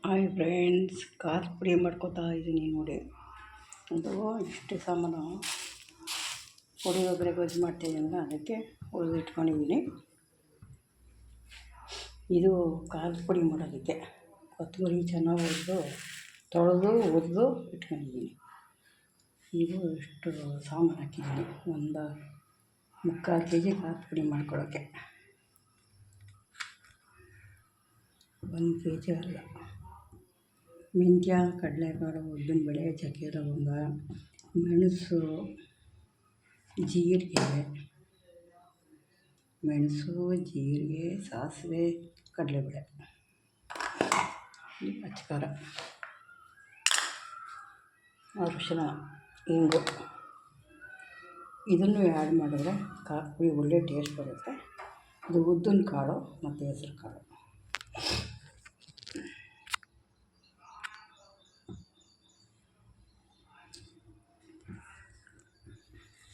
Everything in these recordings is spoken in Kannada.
ಹಾಯ್ ಫ್ರೆಂಡ್ಸ್, ಖಾರ ಪುಡಿ ಮಾಡ್ಕೋತಾ ಇದ್ದೀನಿ ನೋಡಿ. ಅದು ಇಷ್ಟು ಸಾಮಾನು ಪುಳಿಯೋಗರೆ ಗೊಜ್ಜು ಮಾಡ್ತಾಯಿದ್ದೀನಲ್ಲ, ಅದಕ್ಕೆ ಹುರಿದು ಇಟ್ಕೊಂಡಿದ್ದೀನಿ. ಇದು ಖಾರದ ಪುಡಿ ಮಾಡೋದಕ್ಕೆ ಕೊತ್ತಂಬರಿ ಚೆನ್ನಾಗಿ ತೊಳೆದು ಇಟ್ಕೊಂಡಿದ್ದೀನಿ. ಇದು ಇಷ್ಟು ಸಾಮಾನು ಹಾಕಿದ್ದೀನಿ, ಒಂದು 3/4 kg ಖಾರದ ಪುಡಿ ಮಾಡ್ಕೊಳ್ಳೋಕ್ಕೆ. 1 kg ಅಲ್ಲ. ಮೆಂತ್ಯ, ಕಡಲೆಕಾಳು, ಉದ್ದಿನಬೇಳೆ, ಚಕ್ಕೆ, ಲವಂಗ, ಮೆಣಸು, ಜೀರಿಗೆ, ಸಾಸಿವೆ, ಕಡಲೆಬೇಳೆ, ಅಚ್ಚಕಾರ, ಅರಿಶಿನ, ಇಂಗು. ಇದನ್ನು ಆ್ಯಡ್ ಮಾಡಿದ್ರೆ ಖಾರದ ಪುಡಿ ಒಳ್ಳೆ ಟೇಸ್ಟ್ ಬರುತ್ತೆ. ಇದು ಉದ್ದಿನ ಕಾಳು ಮತ್ತು ಹೆಸರು ಕಾಳು.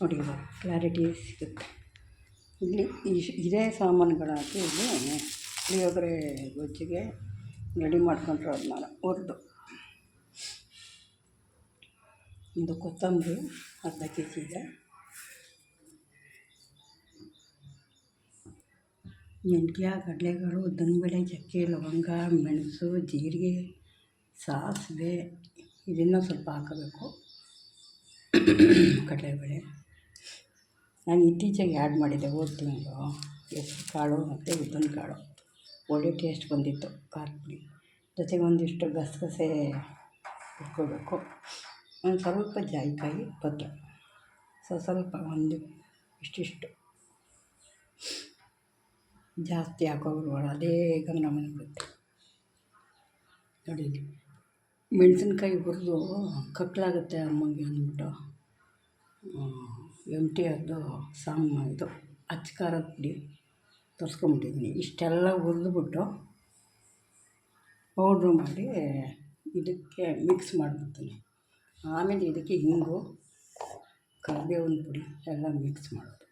ನೋಡಿ, ಕ್ಲಾರಿಟಿ ಸಿಗುತ್ತೆ. ಇಲ್ಲಿ ಇದೇ ಸಾಮಾನುಗಳು ಹಾಕಿ ಇಲ್ಲಿ ಪುಳಿಯೋಗರೆ ಗೊಜ್ಜಿಗೆ ರೆಡಿ ಮಾಡ್ಕೊಂಡ್ರೆ ನಾನು ಹುರಿದು. ಇದು ಕೊತ್ತಂಬರಿ ಅರ್ಧ kg ಇದೆ. ಮೆಂತ್ಯ, ಕಡಲೆಕಾಳು, ಉದ್ದಿನಬೇಳೆ, ಚಕ್ಕೆ, ಲವಂಗ, ಮೆಣಸು, ಜೀರಿಗೆ, ಸಾಸಿವೆ, ಇದನ್ನು ಸ್ವಲ್ಪ ಹಾಕಬೇಕು. ಕಡಲೆಬೇಳೆ ನಾನು ಇತ್ತೀಚೆಗೆ ಆ್ಯಡ್ ಮಾಡಿದ್ದೆ, ಹೋದ ತಿಂಗಳು. ಹೆಸ್ರು ಕಾಳು ಮತ್ತು ಉದ್ದಿನ ಕಾಳು ಒಳ್ಳೆ ಟೇಸ್ಟ್ ಬಂದಿತ್ತು ಖಾರದ ಪುಡಿ ಜೊತೆಗೆ. ಒಂದಿಷ್ಟು ಗಸಗಸೆ ಇಟ್ಕೋಬೇಕು. ಒಂದು ಸ್ವಲ್ಪ ಜಾಯಿಕಾಯಿ ಪತ್ರ, ಸ್ವಲ್ಪ ಒಂದು ಇಷ್ಟಿಷ್ಟು, ಜಾಸ್ತಿ ಹಾಕೋಬಿಡ್ಬೇಡ, ಅದೇ ಗಮನ ಬಂದುಬಿಡುತ್ತೆ. ನೋಡಿ, ಮೆಣಸಿನ್ಕಾಯಿ ಹುರಿದು ಕಕ್ಕಲಾಗುತ್ತೆ ಅಮ್ಮಂಗೆ ಅಂದ್ಬಿಟ್ಟು MTRದು ಇದು ಅಚ್ಚ ಖಾರದ ಪುಡಿ ತರಿಸ್ಕೊಂಬಿಟ್ಟಿದ್ದೀನಿ. ಇಷ್ಟೆಲ್ಲ ಹುರಿದ್ಬಿಟ್ಟು ಪೌಡ್ರು ಮಾಡಿ ಇದಕ್ಕೆ ಮಿಕ್ಸ್ ಮಾಡಿಬಿಡ್ತೀನಿ. ಆಮೇಲೆ ಇದಕ್ಕೆ ಹಿಂಗು, ಕರಿಬೇವಿನ ಪುಡಿ ಎಲ್ಲ ಮಿಕ್ಸ್ ಮಾಡೋದು.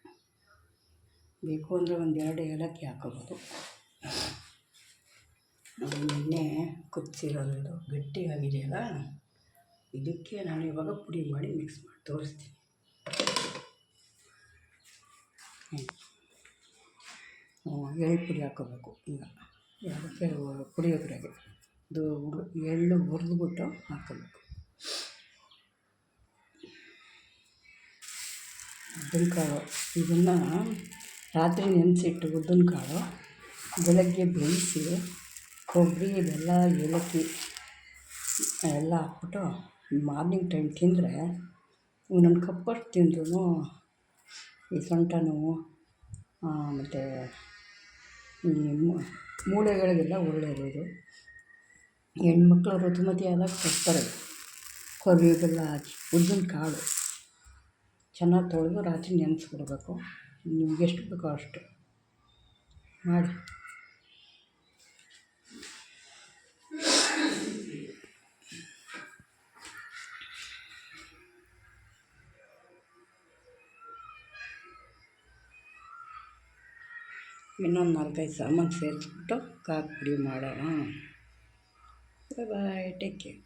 ಬೇಕು ಅಂದರೆ 1-2 ಏಲಕ್ಕಿ ಹಾಕೋಬೋದು. ಎಣ್ಣೆ ಕುದಿಸಿರೋದು ಗಟ್ಟಿಯಾಗಿದೆಯಲ್ಲ, ಇದಕ್ಕೆ ನಾನು ಇವಾಗ ಪುಡಿ ಮಾಡಿ ಮಿಕ್ಸ್ ಮಾಡಿ ತೋರಿಸ್ತೀನಿ. ಎಳ್ಳು ಪುಡಿ ಹಾಕೋಬೇಕು. ಈಗ ಅದಕ್ಕೆ ಪುಳಿಯೋಗರೆಗೆ ಇದು ಎಳ್ಳು ಹುರಿದ್ಬಿಟ್ಟು ಹಾಕೋಬೇಕು. ಉದ್ದಿನಕಾಳು ಇದನ್ನು ರಾತ್ರಿ ನೆನೆಸಿಟ್ಟು ಉದ್ದಿನಕಾಳು ಬೆಳಗ್ಗೆ ಬೇಯಿಸಿ ಕೊಬ್ಬರಿ, ಬೆಲ್ಲ, ಏಲಕ್ಕಿ ಎಲ್ಲ ಹಾಕ್ಬಿಟ್ಟು ಮಾರ್ನಿಂಗ್ ಟೈಮ್ ತಿಂದರೆ ಒಂದೊಂದು ಕಪ್ಪಷ್ಟು ತಿಂದ್ರೂ ಈ ಸೊಂಟ ನೋವು ಮತ್ತು ಈ ಮೂಳೆಗಳಿಗೆಲ್ಲ ಒಳ್ಳೆಯದು. ಇದು ಹೆಣ್ಮಕ್ಳು ಋತುಮತಿ ಆದಾಗ ಕೊಡ್ತಾರೆ. ಕೊಬ್ಬರಿ, ಬೆಲ್ಲ ಹಾಕಿ ಉದ್ದಿನ ಕಾಳು ಚೆನ್ನಾಗಿ ತೊಳೆದು ರಾತ್ರಿ ನೆನೆಸ್ಬಿಡ್ಬೇಕು. ನಿಮ್ಗೆ ಎಷ್ಟು ಬೇಕೋ ಅಷ್ಟು ಮಾಡಿ. ಇನ್ನೊಂದು 4-5 ಸಾಮಾನು ಸೇರಿಸ್ಬಿಟ್ಟು ಖಾರದ ಪುಡಿ ಮಾಡೋಣ. ಬಾಯ್, ಟೇಕ್ ಕೇರ್.